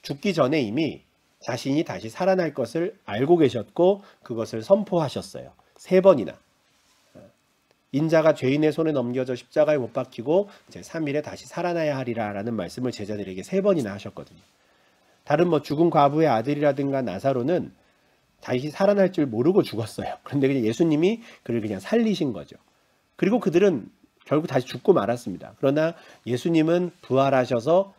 죽기 전에 이미 자신이 다시 살아날 것을 알고 계셨고 그것을 선포하셨어요. 3번이나. 인자가 죄인의 손에 넘겨져 십자가에 못 박히고 이제 3일에 다시 살아나야 하리라 라는 말씀을 제자들에게 3번이나 하셨거든요. 다른 죽은 과부의 아들이라든가 나사로는 다시 살아날 줄 모르고 죽었어요. 그런데 그냥 예수님이 그를 그냥 살리신 거죠. 그리고 그들은 결국 다시 죽고 말았습니다. 그러나 예수님은 부활하셔서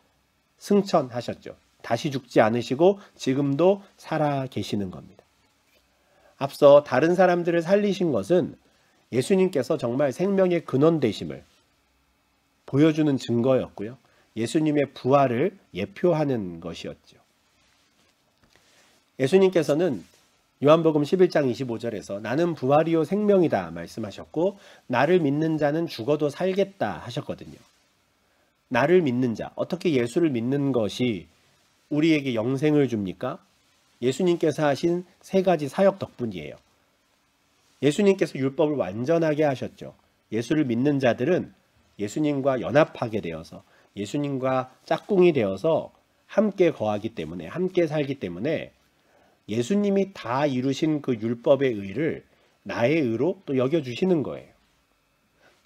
승천하셨죠. 다시 죽지 않으시고 지금도 살아 계시는 겁니다. 앞서 다른 사람들을 살리신 것은 예수님께서 정말 생명의 근원 되심을 보여주는 증거였고요. 예수님의 부활을 예표하는 것이었죠. 예수님께서는 요한복음 11장 25절에서 나는 부활이요 생명이다 말씀하셨고 나를 믿는 자는 죽어도 살겠다 하셨거든요. 나를 믿는 자, 어떻게 예수를 믿는 것이 우리에게 영생을 줍니까? 예수님께서 하신 3가지 사역 덕분이에요. 예수님께서 율법을 완전하게 하셨죠. 예수를 믿는 자들은 예수님과 연합하게 되어서 예수님과 짝꿍이 되어서 함께 거하기 때문에 함께 살기 때문에 예수님이 다 이루신 그 율법의 의를 나의 의로 또 여겨주시는 거예요.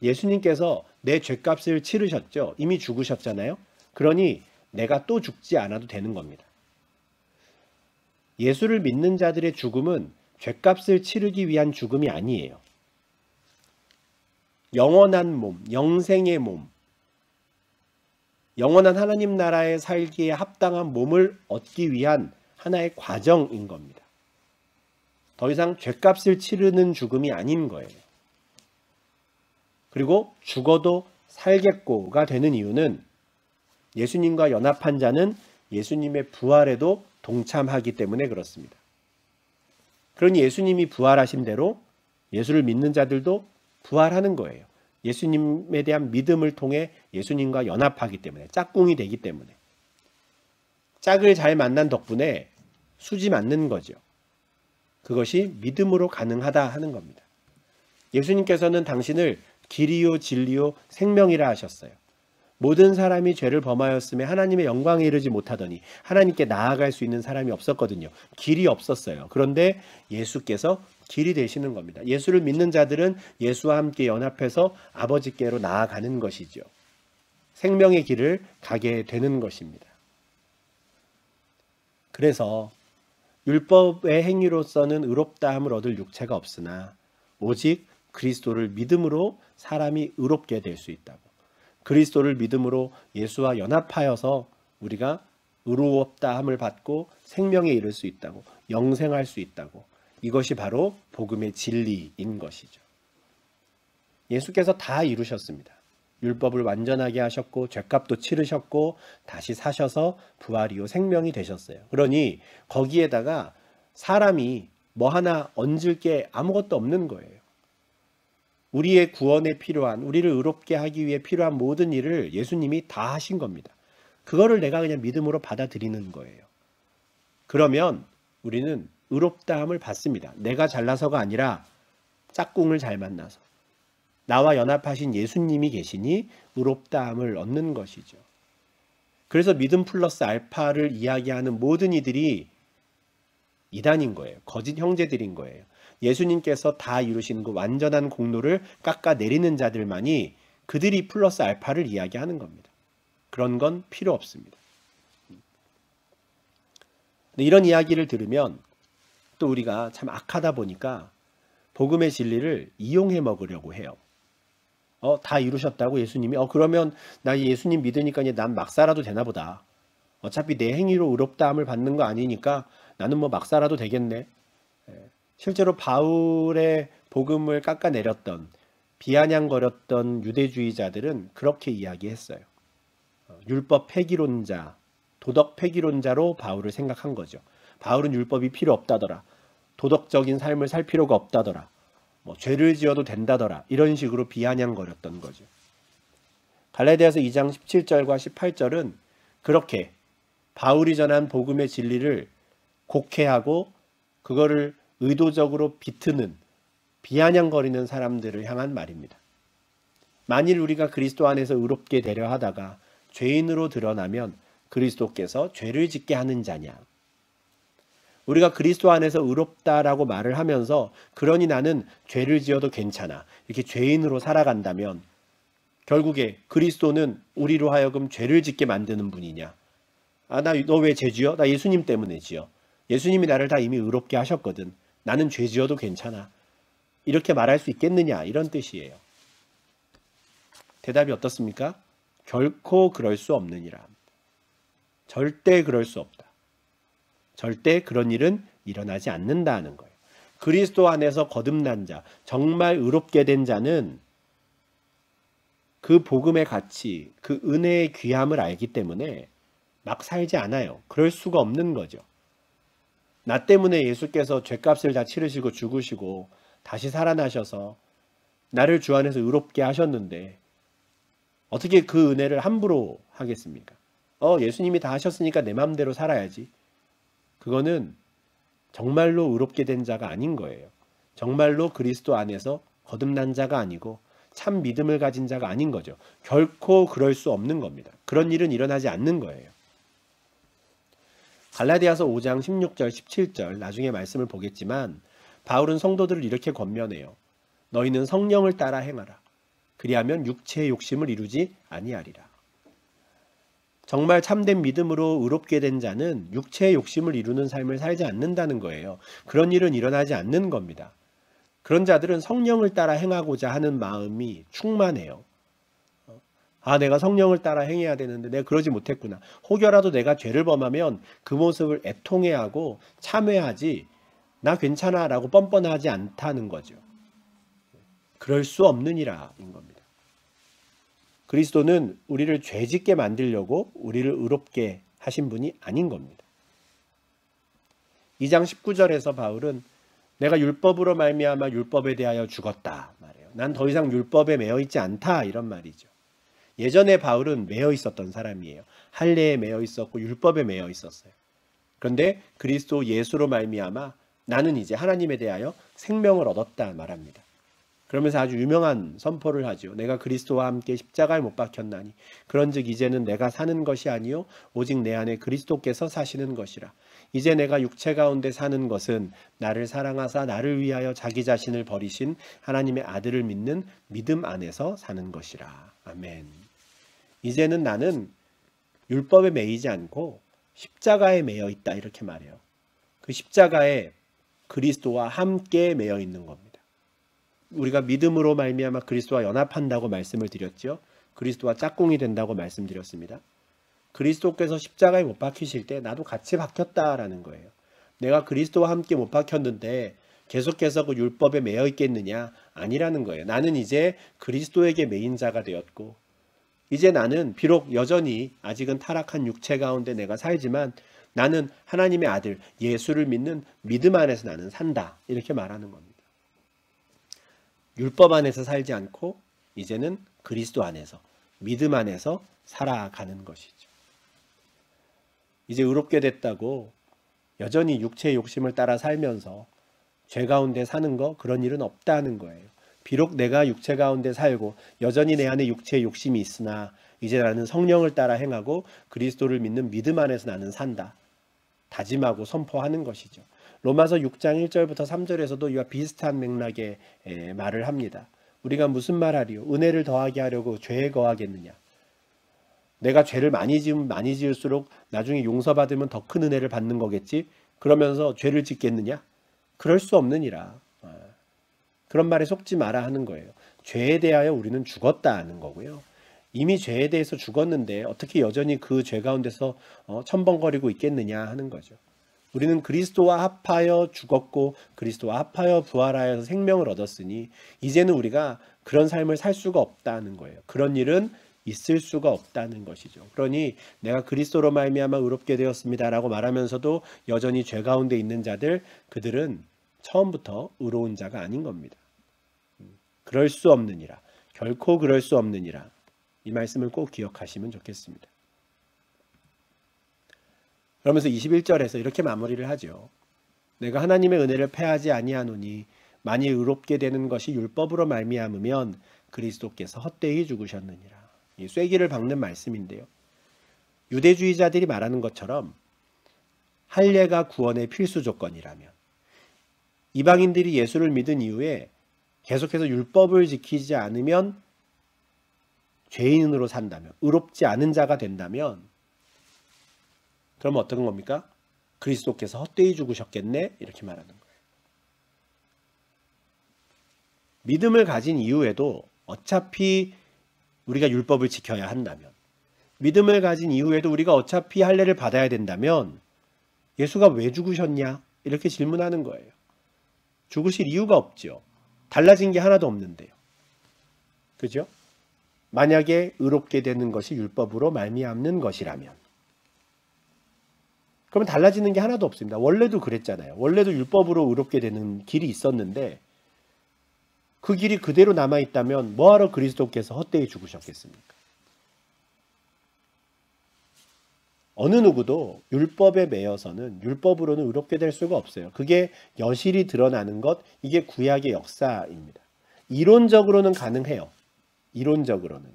예수님께서 내 죄값을 치르셨죠. 이미 죽으셨잖아요. 그러니 내가 또 죽지 않아도 되는 겁니다. 예수를 믿는 자들의 죽음은 죄값을 치르기 위한 죽음이 아니에요. 영원한 몸, 영생의 몸, 영원한 하나님 나라에 살기에 합당한 몸을 얻기 위한 하나의 과정인 겁니다. 더 이상 죄값을 치르는 죽음이 아닌 거예요. 그리고 죽어도 살겠고가 되는 이유는 예수님과 연합한 자는 예수님의 부활에도 동참하기 때문에 그렇습니다. 그러니 예수님이 부활하신 대로 예수를 믿는 자들도 부활하는 거예요. 예수님에 대한 믿음을 통해 예수님과 연합하기 때문에, 짝꿍이 되기 때문에. 짝을 잘 만난 덕분에 수지 맞는 거죠. 그것이 믿음으로 가능하다 하는 겁니다. 예수님께서는 당신을 길이요 진리요 생명이라 하셨어요. 모든 사람이 죄를 범하였음에 하나님의 영광에 이르지 못하더니 하나님께 나아갈 수 있는 사람이 없었거든요. 길이 없었어요. 그런데 예수께서 길이 되시는 겁니다. 예수를 믿는 자들은 예수와 함께 연합해서 아버지께로 나아가는 것이죠. 생명의 길을 가게 되는 것입니다. 그래서 율법의 행위로서는 의롭다함을 얻을 육체가 없으나 오직 그리스도를 믿음으로 사람이 의롭게 될 수 있다고. 그리스도를 믿음으로 예수와 연합하여서 우리가 의롭다함을 받고 생명에 이를 수 있다고, 영생할 수 있다고. 이것이 바로 복음의 진리인 것이죠. 예수께서 다 이루셨습니다. 율법을 완전하게 하셨고 죄값도 치르셨고 다시 사셔서 부활이요 생명이 되셨어요. 그러니 거기에다가 사람이 뭐 하나 얹을 게 아무것도 없는 거예요. 우리의 구원에 필요한, 우리를 의롭게 하기 위해 필요한 모든 일을 예수님이 다 하신 겁니다. 그거를 내가 그냥 믿음으로 받아들이는 거예요. 그러면 우리는 의롭다함을 받습니다. 내가 잘나서가 아니라 짝꿍을 잘 만나서 나와 연합하신 예수님이 계시니 의롭다함을 얻는 것이죠. 그래서 믿음 플러스 알파를 이야기하는 모든 이들이 이단인 거예요. 거짓 형제들인 거예요. 예수님께서 다 이루신 그 완전한 공로를 깎아내리는 자들만이 그들이 플러스 알파를 이야기하는 겁니다. 그런 건 필요 없습니다. 이런 이야기를 들으면 또 우리가 참 악하다 보니까 복음의 진리를 이용해 먹으려고 해요. 다 이루셨다고 예수님이? 그러면 나 예수님 믿으니까 난 막 살아도 되나 보다. 어차피 내 행위로 의롭다함을 받는 거 아니니까 나는 뭐 막 살아도 되겠네. 실제로 바울의 복음을 깎아내렸던, 비아냥거렸던 유대주의자들은 그렇게 이야기했어요. 율법 폐기론자, 도덕 폐기론자로 바울을 생각한 거죠. 바울은 율법이 필요 없다더라. 도덕적인 삶을 살 필요가 없다더라. 뭐 죄를 지어도 된다더라 이런 식으로 비아냥거렸던 거죠. 갈라디아서 2장 17절과 18절은 그렇게 바울이 전한 복음의 진리를 곡해하고 그거를 의도적으로 비트는 비아냥거리는 사람들을 향한 말입니다. 만일 우리가 그리스도 안에서 의롭게 되려 하다가 죄인으로 드러나면 그리스도께서 죄를 짓게 하는 자냐? 우리가 그리스도 안에서 의롭다라고 말을 하면서 그러니 나는 죄를 지어도 괜찮아 이렇게 죄인으로 살아간다면 결국에 그리스도는 우리로 하여금 죄를 짓게 만드는 분이냐? 아, 너 왜 죄 지어? 나 예수님 때문에 지어. 예수님이 나를 다 이미 의롭게 하셨거든. 나는 죄 지어도 괜찮아. 이렇게 말할 수 있겠느냐? 이런 뜻이에요. 대답이 어떻습니까? 결코 그럴 수 없느니라. 절대 그럴 수 없다. 절대 그런 일은 일어나지 않는다는 거예요. 그리스도 안에서 거듭난 자, 정말 의롭게 된 자는 그 복음의 가치, 그 은혜의 귀함을 알기 때문에 막 살지 않아요. 그럴 수가 없는 거죠. 나 때문에 예수께서 죄값을 다 치르시고 죽으시고 다시 살아나셔서 나를 주 안에서 의롭게 하셨는데 어떻게 그 은혜를 함부로 하겠습니까? 예수님이 다 하셨으니까 내 마음대로 살아야지. 그거는 정말로 의롭게 된 자가 아닌 거예요. 정말로 그리스도 안에서 거듭난 자가 아니고 참 믿음을 가진 자가 아닌 거죠. 결코 그럴 수 없는 겁니다. 그런 일은 일어나지 않는 거예요. 갈라디아서 5장 16절 17절 나중에 말씀을 보겠지만 바울은 성도들을 이렇게 권면해요. 너희는 성령을 따라 행하라. 그리하면 육체의 욕심을 이루지 아니하리라. 정말 참된 믿음으로 의롭게 된 자는 육체의 욕심을 이루는 삶을 살지 않는다는 거예요. 그런 일은 일어나지 않는 겁니다. 그런 자들은 성령을 따라 행하고자 하는 마음이 충만해요. 내가 성령을 따라 행해야 되는데 내가 그러지 못했구나. 혹여라도 내가 죄를 범하면 그 모습을 애통해하고 참회하지 나 괜찮아 라고 뻔뻔하지 않다는 거죠. 그럴 수 없느니라 인 겁니다. 그리스도는 우리를 죄짓게 만들려고 우리를 의롭게 하신 분이 아닌 겁니다. 2장 19절에서 바울은 내가 율법으로 말미암아 율법에 대하여 죽었다 말해요. 난 더 이상 율법에 매여 있지 않다 이런 말이죠. 예전에 바울은 매여 있었던 사람이에요. 할례에 매여 있었고 율법에 매여 있었어요. 그런데 그리스도 예수로 말미암아 나는 이제 하나님에 대하여 생명을 얻었다 말합니다. 그러면서 아주 유명한 선포를 하죠. 내가 그리스도와 함께 십자가에 못 박혔나니 그런즉 이제는 내가 사는 것이 아니요 오직 내 안에 그리스도께서 사시는 것이라. 이제 내가 육체 가운데 사는 것은 나를 사랑하사 나를 위하여 자기 자신을 버리신 하나님의 아들을 믿는 믿음 안에서 사는 것이라. 아멘. 이제는 나는 율법에 매이지 않고 십자가에 매여 있다 이렇게 말해요. 그 십자가에 그리스도와 함께 매여 있는 겁니다. 우리가 믿음으로 말미암아 그리스도와 연합한다고 말씀을 드렸죠. 그리스도와 짝꿍이 된다고 말씀드렸습니다. 그리스도께서 십자가에 못 박히실 때 나도 같이 박혔다라는 거예요. 내가 그리스도와 함께 못 박혔는데 계속해서 그 율법에 매여 있겠느냐? 아니라는 거예요. 나는 이제 그리스도에게 매인 자가 되었고 이제 나는 비록 여전히 아직은 타락한 육체 가운데 내가 살지만 나는 하나님의 아들 예수를 믿는 믿음 안에서 나는 산다 이렇게 말하는 겁니다. 율법 안에서 살지 않고 이제는 그리스도 안에서 믿음 안에서 살아가는 것이죠. 이제 의롭게 됐다고 여전히 육체의 욕심을 따라 살면서 죄 가운데 사는 거 그런 일은 없다는 거예요. 비록 내가 육체 가운데 살고 여전히 내 안에 육체의 욕심이 있으나 이제 나는 성령을 따라 행하고 그리스도를 믿는 믿음 안에서 나는 산다. 다짐하고 선포하는 것이죠. 로마서 6장 1절부터 3절에서도 이와 비슷한 맥락의 말을 합니다. 우리가 무슨 말하리요? 은혜를 더하게 하려고 죄에 거하겠느냐? 내가 죄를 많이 지으면 많이 지을수록 나중에 용서받으면 더 큰 은혜를 받는 거겠지? 그러면서 죄를 짓겠느냐? 그럴 수 없느니라. 그런 말에 속지 마라 하는 거예요. 죄에 대하여 우리는 죽었다 하는 거고요. 이미 죄에 대해서 죽었는데 어떻게 여전히 그 죄 가운데서 첨벙거리고 있겠느냐 하는 거죠. 우리는 그리스도와 합하여 죽었고 그리스도와 합하여 부활하여서 생명을 얻었으니 이제는 우리가 그런 삶을 살 수가 없다는 거예요. 그런 일은 있을 수가 없다는 것이죠. 그러니 내가 그리스도로 말미암아 의롭게 되었습니다라고 말하면서도 여전히 죄 가운데 있는 자들 그들은 처음부터 의로운 자가 아닌 겁니다. 그럴 수 없느니라. 결코 그럴 수 없느니라. 이 말씀을 꼭 기억하시면 좋겠습니다. 그러면서 21절에서 이렇게 마무리를 하죠. 내가 하나님의 은혜를 패하지 아니하노니 만일 의롭게 되는 것이 율법으로 말미암으면 그리스도께서 헛되이 죽으셨느니라. 이 쐐기를 박는 말씀인데요. 유대주의자들이 말하는 것처럼 할례가 구원의 필수 조건이라면 이방인들이 예수를 믿은 이후에 계속해서 율법을 지키지 않으면 죄인으로 산다면, 의롭지 않은 자가 된다면 그럼 어떤 겁니까? 그리스도께서 헛되이 죽으셨겠네? 이렇게 말하는 거예요. 믿음을 가진 이후에도 어차피 우리가 율법을 지켜야 한다면, 믿음을 가진 이후에도 우리가 어차피 할례를 받아야 된다면 예수가 왜 죽으셨냐? 이렇게 질문하는 거예요. 죽으실 이유가 없죠. 달라진 게 하나도 없는데요. 그죠? 만약에 의롭게 되는 것이 율법으로 말미암는 것이라면 그러면 달라지는 게 하나도 없습니다. 원래도 그랬잖아요. 원래도 율법으로 의롭게 되는 길이 있었는데 그 길이 그대로 남아있다면 뭐하러 그리스도께서 헛되이 죽으셨겠습니까? 어느 누구도 율법에 매여서는 율법으로는 의롭게 될 수가 없어요. 그게 여실히 드러나는 것, 이게 구약의 역사입니다. 이론적으로는 가능해요. 이론적으로는.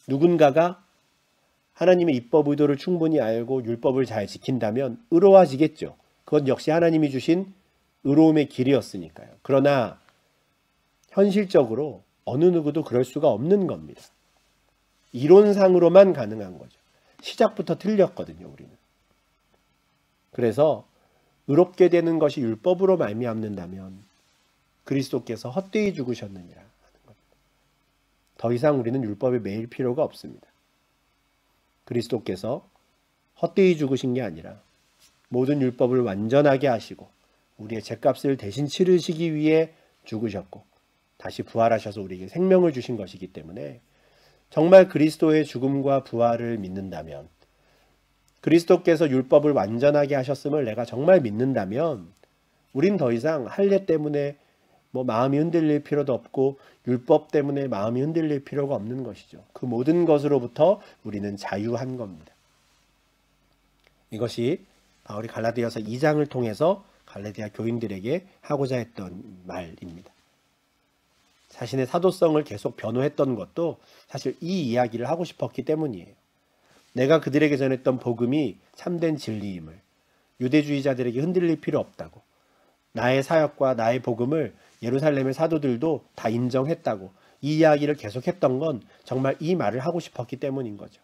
누군가가 하나님의 입법 의도를 충분히 알고 율법을 잘 지킨다면 의로워지겠죠. 그건 역시 하나님이 주신 의로움의 길이었으니까요. 그러나 현실적으로 어느 누구도 그럴 수가 없는 겁니다. 이론상으로만 가능한 거죠. 시작부터 틀렸거든요, 우리는. 그래서 의롭게 되는 것이 율법으로 말미암는다면 그리스도께서 헛되이 죽으셨느니라 하는 겁니다. 더 이상 우리는 율법에 매일 필요가 없습니다. 그리스도께서 헛되이 죽으신 게 아니라 모든 율법을 완전하게 하시고 우리의 죄값을 대신 치르시기 위해 죽으셨고 다시 부활하셔서 우리에게 생명을 주신 것이기 때문에 정말 그리스도의 죽음과 부활을 믿는다면, 그리스도께서 율법을 완전하게 하셨음을 내가 정말 믿는다면 우린 더 이상 할례 때문에 마음이 흔들릴 필요도 없고 율법 때문에 마음이 흔들릴 필요가 없는 것이죠. 그 모든 것으로부터 우리는 자유한 겁니다. 이것이 바울이 갈라디아서 2장을 통해서 갈라디아 교인들에게 하고자 했던 말입니다. 자신의 사도성을 계속 변호했던 것도 사실 이 이야기를 하고 싶었기 때문이에요. 내가 그들에게 전했던 복음이 참된 진리임을, 유대주의자들에게 흔들릴 필요 없다고, 나의 사역과 나의 복음을 예루살렘의 사도들도 다 인정했다고 이 이야기를 계속했던 건 정말 이 말을 하고 싶었기 때문인 거죠.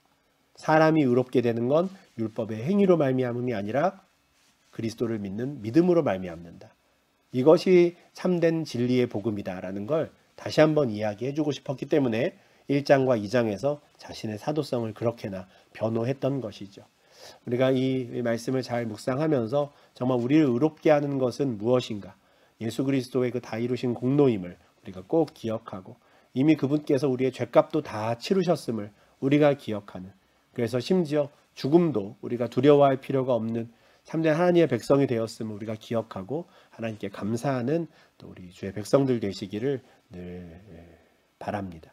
사람이 의롭게 되는 건 율법의 행위로 말미암음이 아니라 그리스도를 믿는 믿음으로 말미암는다. 이것이 참된 진리의 복음이다라는 걸 다시 한번 이야기해주고 싶었기 때문에 1장과 2장에서 자신의 사도성을 그렇게나 변호했던 것이죠. 우리가 이 말씀을 잘 묵상하면서 정말 우리를 의롭게 하는 것은 무엇인가? 예수 그리스도의 그 다 이루신 공로임을 우리가 꼭 기억하고 이미 그분께서 우리의 죄값도 다 치르셨음을 우리가 기억하는, 그래서 심지어 죽음도 우리가 두려워할 필요가 없는 참된 하나님의 백성이 되었음을 우리가 기억하고 하나님께 감사하는 또 우리 주의 백성들 되시기를 늘 바랍니다.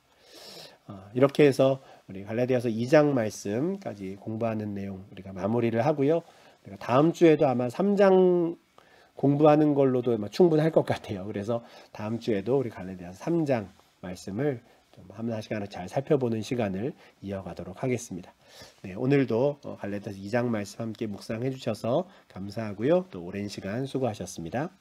이렇게 해서 우리 갈라디아서 2장 말씀까지 공부하는 내용 우리가 마무리를 하고요. 우리가 다음 주에도 아마 3장 공부하는 걸로도 충분할 것 같아요. 그래서 다음 주에도 우리 갈라디아서 3장 말씀을 좀 하나씩 잘 살펴보는 시간을 이어가도록 하겠습니다. 네, 오늘도 갈라디아서 2장 말씀 함께 묵상해 주셔서 감사하고요. 또 오랜 시간 수고하셨습니다.